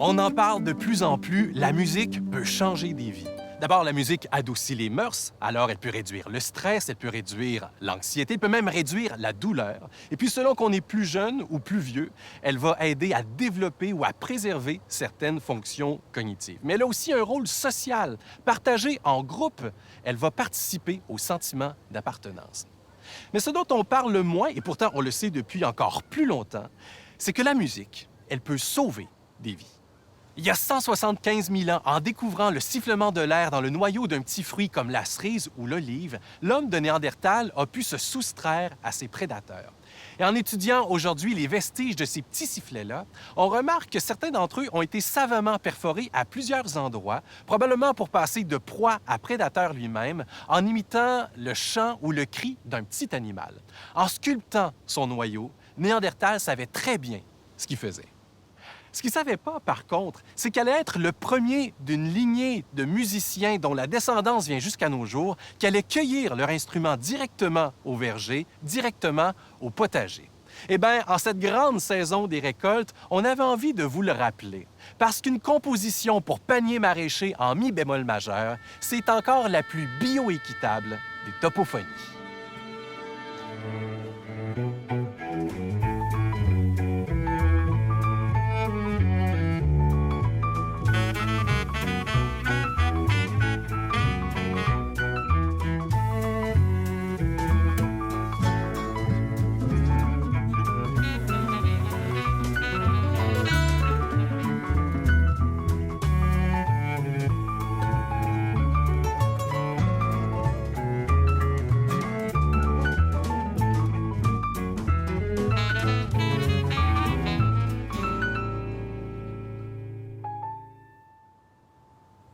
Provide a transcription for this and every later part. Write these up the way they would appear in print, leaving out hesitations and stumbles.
On en parle de plus en plus, la musique peut changer des vies. D'abord, la musique adoucit les mœurs, alors elle peut réduire le stress, elle peut réduire l'anxiété, elle peut même réduire la douleur. Et puis, selon qu'on est plus jeune ou plus vieux, elle va aider à développer ou à préserver certaines fonctions cognitives. Mais elle a aussi un rôle social. Partagée en groupe, elle va participer au sentiment d'appartenance. Mais ce dont on parle le moins, et pourtant on le sait depuis encore plus longtemps, c'est que la musique, elle peut sauver des vies. Il y a 175 000 ans, en découvrant le sifflement de l'air dans le noyau d'un petit fruit comme la cerise ou l'olive, l'homme de Néandertal a pu se soustraire à ses prédateurs. Et en étudiant aujourd'hui les vestiges de ces petits sifflets-là, on remarque que certains d'entre eux ont été savamment perforés à plusieurs endroits, probablement pour passer de proie à prédateur lui-même, en imitant le chant ou le cri d'un petit animal. En sculptant son noyau, Néandertal savait très bien ce qu'il faisait. Ce qu'il ne savait pas, par contre, c'est qu'elle allait être le premier d'une lignée de musiciens dont la descendance vient jusqu'à nos jours, qui allaient cueillir leur instrument directement au verger, directement au potager. Eh bien, en cette grande saison des récoltes, on avait envie de vous le rappeler. Parce qu'une composition pour panier maraîcher en mi bémol majeur, c'est encore la plus bioéquitable des topophonies.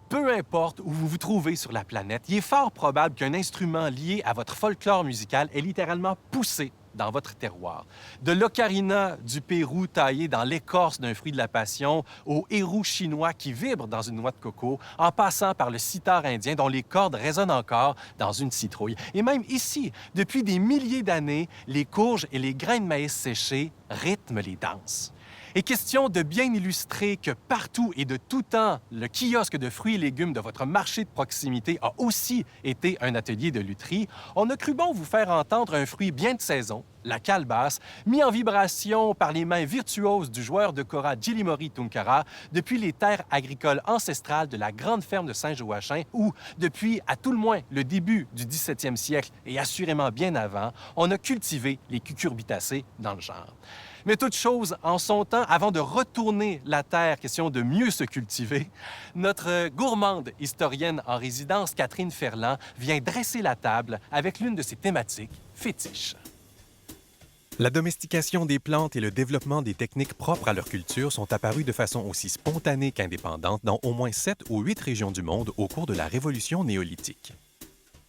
Peu importe où vous vous trouvez sur la planète, il est fort probable qu'un instrument lié à votre folklore musical est littéralement poussé dans votre terroir. De l'ocarina du Pérou taillé dans l'écorce d'un fruit de la passion au hérou chinois qui vibre dans une noix de coco, en passant par le sitar indien dont les cordes résonnent encore dans une citrouille. Et même ici, depuis des milliers d'années, les courges et les grains de maïs séchés rythment les danses. Et question de bien illustrer que partout et de tout temps, le kiosque de fruits et légumes de votre marché de proximité a aussi été un atelier de lutherie, on a cru bon vous faire entendre un fruit bien de saison, la calebasse, mis en vibration par les mains virtuoses du joueur de kora Djilimori Tunkara depuis les terres agricoles ancestrales de la grande ferme de Saint-Joachim où, depuis à tout le moins le début du 17e siècle et assurément bien avant, on a cultivé les cucurbitacées dans le genre. Mais toute chose en son temps, avant de retourner la terre, question de mieux se cultiver, notre gourmande historienne en résidence, Catherine Ferland, vient dresser la table avec l'une de ses thématiques fétiches. La domestication des plantes et le développement des techniques propres à leur culture sont apparus de façon aussi spontanée qu'indépendante dans au moins 7 ou 8 régions du monde au cours de la Révolution néolithique.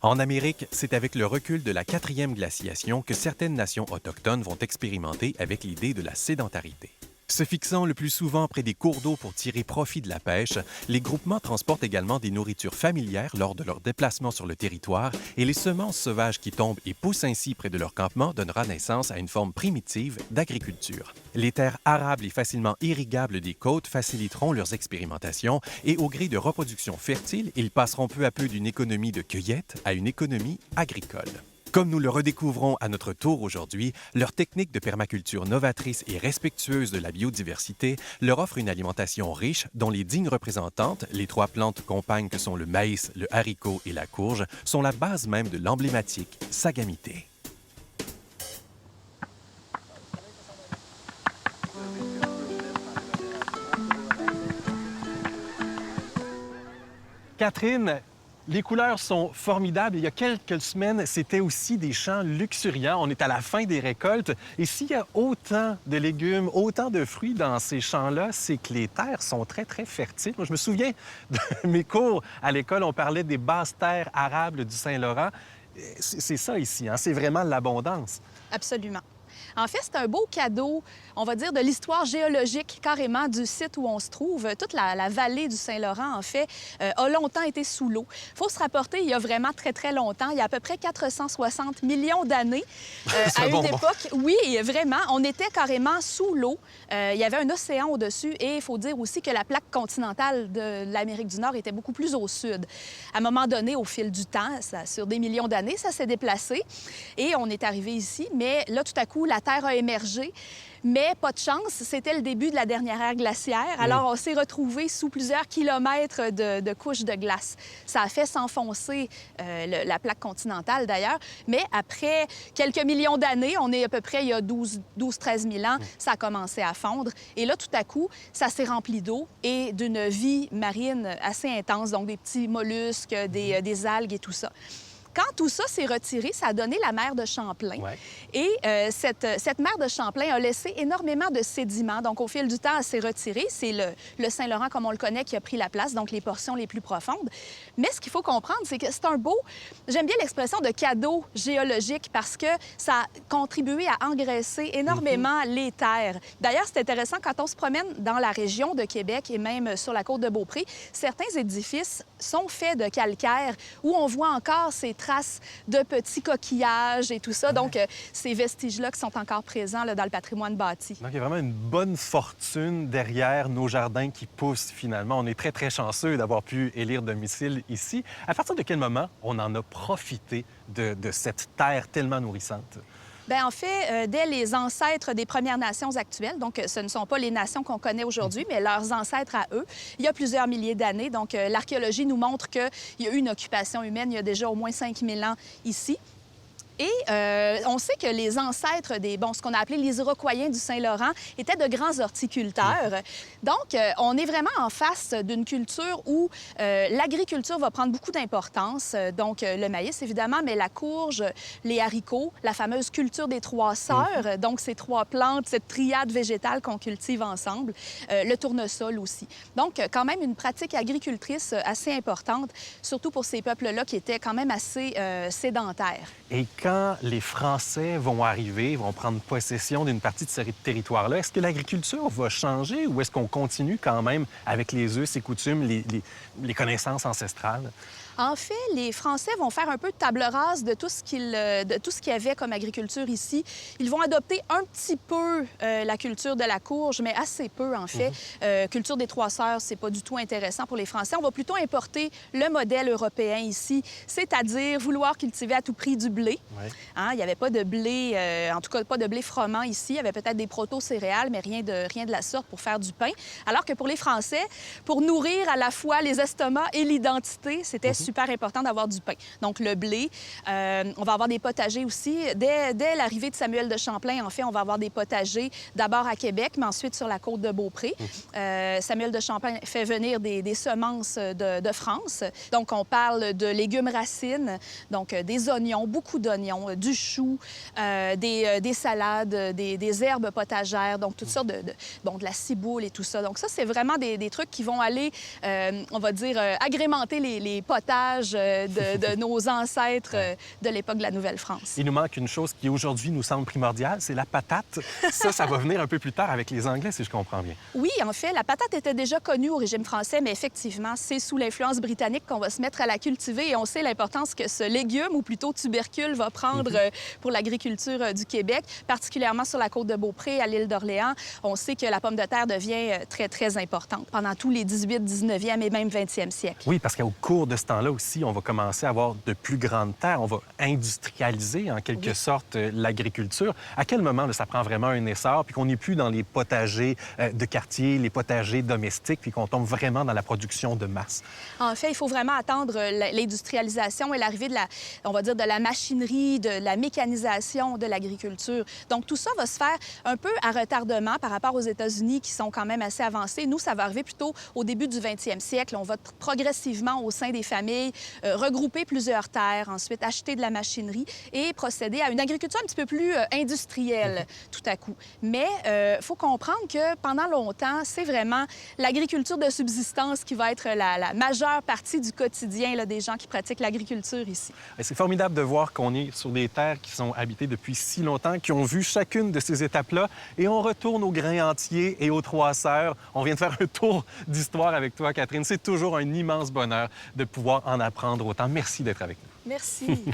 En Amérique, c'est avec le recul de la 4e glaciation que certaines nations autochtones vont expérimenter avec l'idée de la sédentarité. Se fixant le plus souvent près des cours d'eau pour tirer profit de la pêche, les groupements transportent également des nourritures familières lors de leur déplacement sur le territoire et les semences sauvages qui tombent et poussent ainsi près de leur campement donnera naissance à une forme primitive d'agriculture. Les terres arables et facilement irrigables des côtes faciliteront leurs expérimentations et au gré de reproduction fertile, ils passeront peu à peu d'une économie de cueillette à une économie agricole. Comme nous le redécouvrons à notre tour aujourd'hui, leur technique de permaculture novatrice et respectueuse de la biodiversité leur offre une alimentation riche dont les dignes représentantes, les 3 plantes compagnes que sont le maïs, le haricot et la courge, sont la base même de l'emblématique sagamité. Catherine, les couleurs sont formidables. Il y a quelques semaines, c'était aussi des champs luxuriants. On est à la fin des récoltes. Et s'il y a autant de légumes, autant de fruits dans ces champs-là, c'est que les terres sont très, très fertiles. Moi, je me souviens de mes cours à l'école, on parlait des basses terres arables du Saint-Laurent. C'est ça ici, hein? C'est vraiment l'abondance. Absolument. En fait, c'est un beau cadeau, on va dire, de l'histoire géologique carrément du site où on se trouve. Toute la vallée du Saint-Laurent, en fait, a longtemps été sous l'eau. Il faut se rapporter, il y a vraiment très, très longtemps, il y a à peu près 460 millions d'années, à une époque... Oui, vraiment, on était carrément sous l'eau. Il y avait un océan au-dessus et il faut dire aussi que la plaque continentale de l'Amérique du Nord était beaucoup plus au sud. À un moment donné, au fil du temps, sur des millions d'années, ça s'est déplacé et on est arrivé ici. Mais là, tout à coup, la Terre a émergé. Mais pas de chance, c'était le début de la dernière ère glaciaire. Alors, on s'est retrouvé sous plusieurs kilomètres de couches de glace. Ça a fait s'enfoncer la plaque continentale, d'ailleurs. Mais après quelques millions d'années, on est à peu près il y a 12-13 000 ans, ça a commencé à fondre. Et là, tout à coup, ça s'est rempli d'eau et d'une vie marine assez intense, donc des petits mollusques, des algues et tout ça. Quand tout ça s'est retiré, ça a donné la mer de Champlain. Ouais. Et cette mer de Champlain a laissé énormément de sédiments. Donc, au fil du temps, elle s'est retirée. C'est le Saint-Laurent, comme on le connaît, qui a pris la place, donc les portions les plus profondes. Mais ce qu'il faut comprendre, c'est que c'est un beau... J'aime bien l'expression de cadeau géologique parce que ça a contribué à engraisser énormément les terres. D'ailleurs, c'est intéressant, quand on se promène dans la région de Québec et même sur la côte de Beaupré, certains édifices sont faits de calcaire où on voit encore ces traces de petits coquillages et tout ça. Ouais. Donc, ces vestiges-là qui sont encore présents là, dans le patrimoine bâti. Donc, il y a vraiment une bonne fortune derrière nos jardins qui poussent, finalement. On est très, très chanceux d'avoir pu élire domicile ici. À partir de quel moment on en a profité de cette terre tellement nourrissante? Bien, en fait, dès les ancêtres des Premières Nations actuelles, donc ce ne sont pas les nations qu'on connaît aujourd'hui, mais leurs ancêtres à eux, il y a plusieurs milliers d'années. Donc, l'archéologie nous montre qu'il y a eu une occupation humaine il y a déjà au moins 5000 ans ici. Et on sait que les ancêtres ce qu'on a appelé les Iroquoiens du Saint-Laurent étaient de grands horticulteurs. Donc, on est vraiment en face d'une culture où l'agriculture va prendre beaucoup d'importance. Donc, le maïs, évidemment, mais la courge, les haricots, la fameuse culture des trois sœurs, donc ces trois plantes, cette triade végétale qu'on cultive ensemble, le tournesol aussi. Donc, quand même une pratique agricultrice assez importante, surtout pour ces peuples-là qui étaient quand même assez sédentaires. Et quand les Français vont arriver, vont prendre possession d'une partie de ce territoire-là, est-ce que l'agriculture va changer ou est-ce qu'on continue quand même avec les us et coutumes, les connaissances ancestrales? En fait, les Français vont faire un peu de table rase de tout ce qu'il y avait comme agriculture ici. Ils vont adopter un petit peu la culture de la courge, mais assez peu, en fait. Culture des trois sœurs, c'est pas du tout intéressant pour les Français. On va plutôt importer le modèle européen ici, c'est-à-dire vouloir cultiver à tout prix du blé. Ouais. Hein? Il n'y avait pas de blé, en tout cas pas de blé froment ici. Il y avait peut-être des proto-céréales, mais rien de la sorte pour faire du pain. Alors que pour les Français, pour nourrir à la fois les estomacs et l'identité, c'était super important d'avoir du pain. Donc, le blé. On va avoir des potagers aussi. Dès l'arrivée de Samuel de Champlain, en fait, on va avoir des potagers d'abord à Québec, mais ensuite sur la côte de Beaupré. Samuel de Champlain fait venir des semences de France. Donc, on parle de légumes racines, donc des oignons, beaucoup d'oignons, du chou, des salades, des herbes potagères, donc toutes sortes de la ciboule et tout ça. Donc, ça, c'est vraiment des trucs qui vont aller, on va dire, agrémenter les potages de nos ancêtres de l'époque de la Nouvelle-France. Il nous manque une chose qui, aujourd'hui, nous semble primordiale, c'est la patate. Ça va venir un peu plus tard avec les Anglais, si je comprends bien. Oui, en fait, la patate était déjà connue au régime français, mais effectivement, c'est sous l'influence britannique qu'on va se mettre à la cultiver et on sait l'importance que ce légume, ou plutôt tubercule, va prendre pour l'agriculture du Québec, particulièrement sur la côte de Beaupré, à l'île d'Orléans. On sait que la pomme de terre devient très, très importante pendant tous les 18e, 19e et même 20e siècles. Oui, parce qu'au cours de ce temps-là aussi, on va commencer à avoir de plus grandes terres. On va industrialiser, en quelque sorte, l'agriculture. À quel moment là, ça prend vraiment un essor, puis qu'on n'est plus dans les potagers de quartier, les potagers domestiques, puis qu'on tombe vraiment dans la production de masse? En fait, il faut vraiment attendre l'industrialisation et l'arrivée de la machinerie, de la mécanisation de l'agriculture. Donc, tout ça va se faire un peu à retardement par rapport aux États-Unis, qui sont quand même assez avancés. Nous, ça va arriver plutôt au début du 20e siècle. On va progressivement, au sein des familles, famille, regrouper plusieurs terres, ensuite acheter de la machinerie et procéder à une agriculture un petit peu plus industrielle tout à coup. Mais il faut comprendre que pendant longtemps, c'est vraiment l'agriculture de subsistance qui va être la majeure partie du quotidien là, des gens qui pratiquent l'agriculture ici. C'est formidable de voir qu'on est sur des terres qui sont habitées depuis si longtemps, qui ont vu chacune de ces étapes-là. Et on retourne aux grains entiers et aux trois sœurs. On vient de faire un tour d'histoire avec toi, Catherine. C'est toujours un immense bonheur de pouvoir en apprendre autant. Merci d'être avec nous. Merci.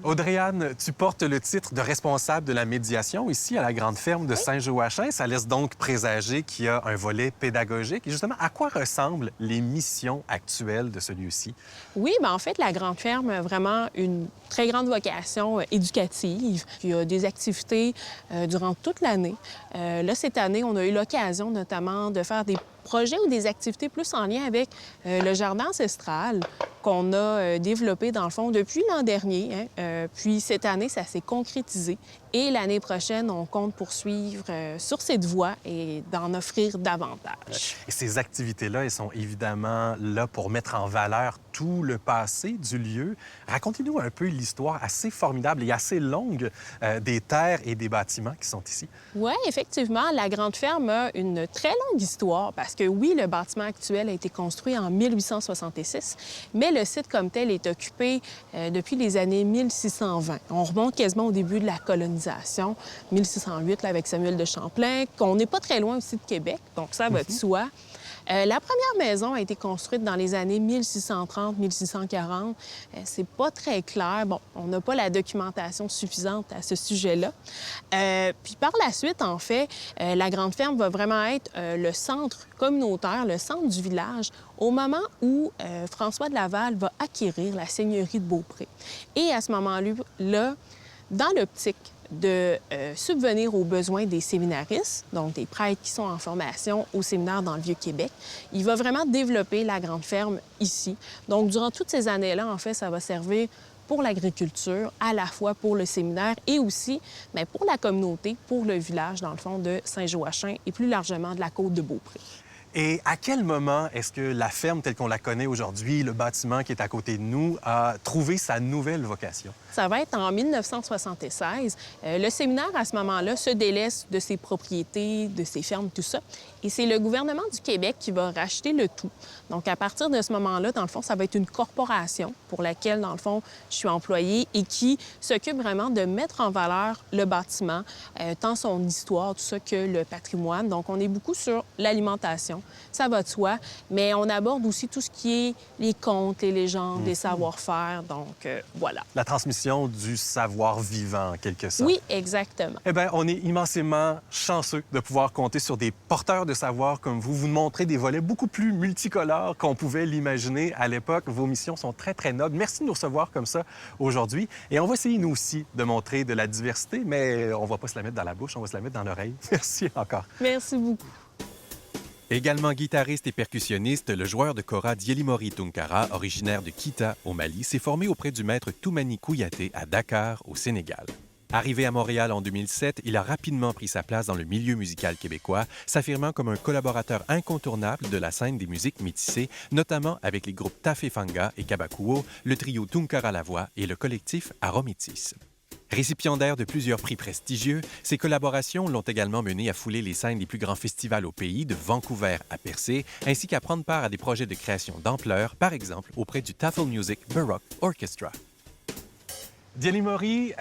Audrey-Anne, tu portes le titre de responsable de la médiation ici à la Grande Ferme de Saint-Joachim. Ça laisse donc présager qu'il y a un volet pédagogique. Et justement, à quoi ressemblent les missions actuelles de ce lieu-ci? Oui, bien, en fait, la Grande Ferme a vraiment une très grande vocation éducative. Il y a des activités durant toute l'année. Là, cette année, on a eu l'occasion notamment de faire des projets ou des activités plus en lien avec le jardin ancestral qu'on a développé, dans le fond, depuis l'an dernier. Puis cette année, ça s'est concrétisé. Et l'année prochaine, on compte poursuivre sur cette voie et d'en offrir davantage. Et ces activités-là, elles sont évidemment là pour mettre en valeur tout le passé du lieu. Racontez-nous un peu l'histoire assez formidable et assez longue des terres et des bâtiments qui sont ici. Oui, effectivement, la Grande Ferme a une très longue histoire parce que oui, le bâtiment actuel a été construit en 1866, mais le site comme tel est occupé depuis les années 1620. On remonte quasiment au début de la colonisation, 1608, là, avec Samuel de Champlain, qu'on n'est pas très loin aussi de Québec, donc ça va de soi. La première maison a été construite dans les années 1630-1640. C'est pas très clair. Bon, on n'a pas la documentation suffisante à ce sujet-là. Puis par la suite, en fait, la Grande Ferme va vraiment être le centre communautaire, le centre du village, au moment où François de Laval va acquérir la seigneurie de Beaupré. Et à ce moment-là, dans l'optique de subvenir aux besoins des séminaristes, donc des prêtres qui sont en formation au séminaire dans le Vieux-Québec. Il va vraiment développer la Grande Ferme ici. Donc, durant toutes ces années-là, en fait, ça va servir pour l'agriculture, à la fois pour le séminaire et aussi bien, pour la communauté, pour le village, dans le fond, de Saint-Joachim et plus largement de la côte de Beaupré. Et à quel moment est-ce que la ferme telle qu'on la connaît aujourd'hui, le bâtiment qui est à côté de nous, a trouvé sa nouvelle vocation? Ça va être en 1976. Le séminaire, à ce moment-là, se délaisse de ses propriétés, de ses fermes, tout ça. Et c'est le gouvernement du Québec qui va racheter le tout. Donc, à partir de ce moment-là, dans le fond, ça va être une corporation pour laquelle, dans le fond, je suis employée et qui s'occupe vraiment de mettre en valeur le bâtiment, tant son histoire, tout ça, que le patrimoine. Donc, on est beaucoup sur l'alimentation. Ça va de soi, mais on aborde aussi tout ce qui est les contes, les légendes, les savoir-faire. Donc, voilà. La transmission du savoir vivant, en quelque sorte. Oui, exactement. Eh bien, on est immensément chanceux de pouvoir compter sur des porteurs de savoir comme vous. Vous nous montrez des volets beaucoup plus multicolores qu'on pouvait l'imaginer à l'époque. Vos missions sont très, très nobles. Merci de nous recevoir comme ça aujourd'hui. Et on va essayer, nous aussi, de montrer de la diversité, mais on ne va pas se la mettre dans la bouche, on va se la mettre dans l'oreille. Merci encore. Merci beaucoup. Également guitariste et percussionniste, le joueur de kora Dielimori Tunkara, originaire de Kita, au Mali, s'est formé auprès du maître Toumani Kouyaté à Dakar, au Sénégal. Arrivé à Montréal en 2007, il a rapidement pris sa place dans le milieu musical québécois, s'affirmant comme un collaborateur incontournable de la scène des musiques métissées, notamment avec les groupes Tafé Fanga et Kabakuo, le trio Tunkara la voix et le collectif Arométis. Récipiendaire de plusieurs prix prestigieux, ses collaborations l'ont également mené à fouler les scènes des plus grands festivals au pays, de Vancouver à Percé, ainsi qu'à prendre part à des projets de création d'ampleur, par exemple auprès du Tafel Music Baroque Orchestra. Dielimori,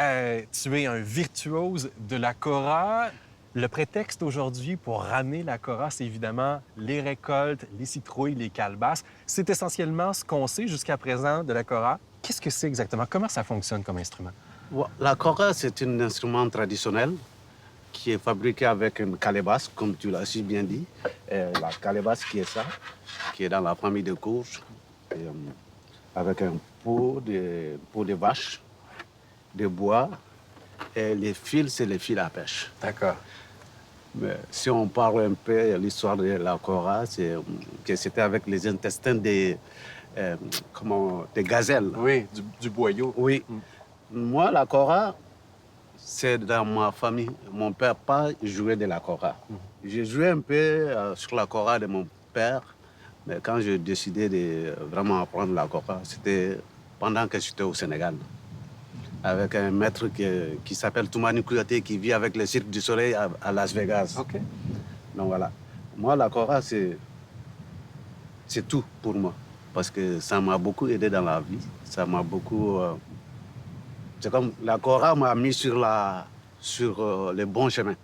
tu es un virtuose de la kora. Le prétexte aujourd'hui pour ramener la kora, c'est évidemment les récoltes, les citrouilles, les calebasses. C'est essentiellement ce qu'on sait jusqu'à présent de la kora. Qu'est-ce que c'est exactement? Comment ça fonctionne comme instrument? La kora, c'est un instrument traditionnel qui est fabriqué avec une calebasse, comme tu l'as si bien dit. La calebasse qui est ça, qui est dans la famille de courges, avec un pot de vache, de bois, et les fils, c'est les fils à pêche. D'accord. Mais si on parle un peu de l'histoire de la kora, c'est que c'était avec les intestins des gazelles. Oui, du boyau. Oui. Moi, la kora, c'est dans ma famille. Mon père pas jouait de la kora. J'ai joué un peu sur la kora de mon père Mais quand j'ai décidé de vraiment apprendre la kora, c'était pendant que j'étais au Sénégal, avec un maître qui s'appelle Toumani Kouyaté, qui vit avec le Cirque du Soleil à Las Vegas. OK. Donc voilà. Moi, la kora, c'est tout pour moi. Parce que ça m'a beaucoup aidé dans la vie. Ça m'a beaucoup... c'est comme la kora m'a mis sur le bon chemin.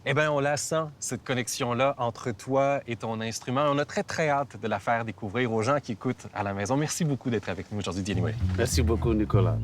Eh bien, on la sent, cette connexion-là entre toi et ton instrument. On a très, très hâte de la faire découvrir aux gens qui écoutent à la maison. Merci beaucoup d'être avec nous aujourd'hui, Dianoué. Merci beaucoup, Nicolas.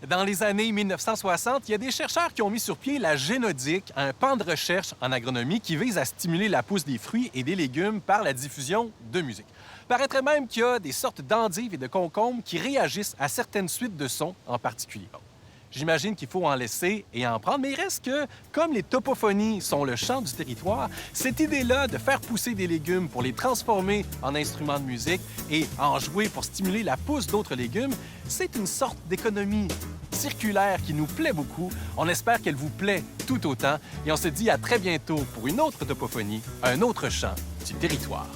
Dans les années 1960, il y a des chercheurs qui ont mis sur pied la génodique, un pan de recherche en agronomie qui vise à stimuler la pousse des fruits et des légumes par la diffusion de musique. Il paraîtrait même qu'il y a des sortes d'endives et de concombres qui réagissent à certaines suites de sons en particulier. Bon, j'imagine qu'il faut en laisser et en prendre, mais il reste que, comme les topophonies sont le chant du territoire, cette idée-là de faire pousser des légumes pour les transformer en instruments de musique et en jouer pour stimuler la pousse d'autres légumes, c'est une sorte d'économie circulaire qui nous plaît beaucoup. On espère qu'elle vous plaît tout autant et on se dit à très bientôt pour une autre topophonie, un autre chant du territoire.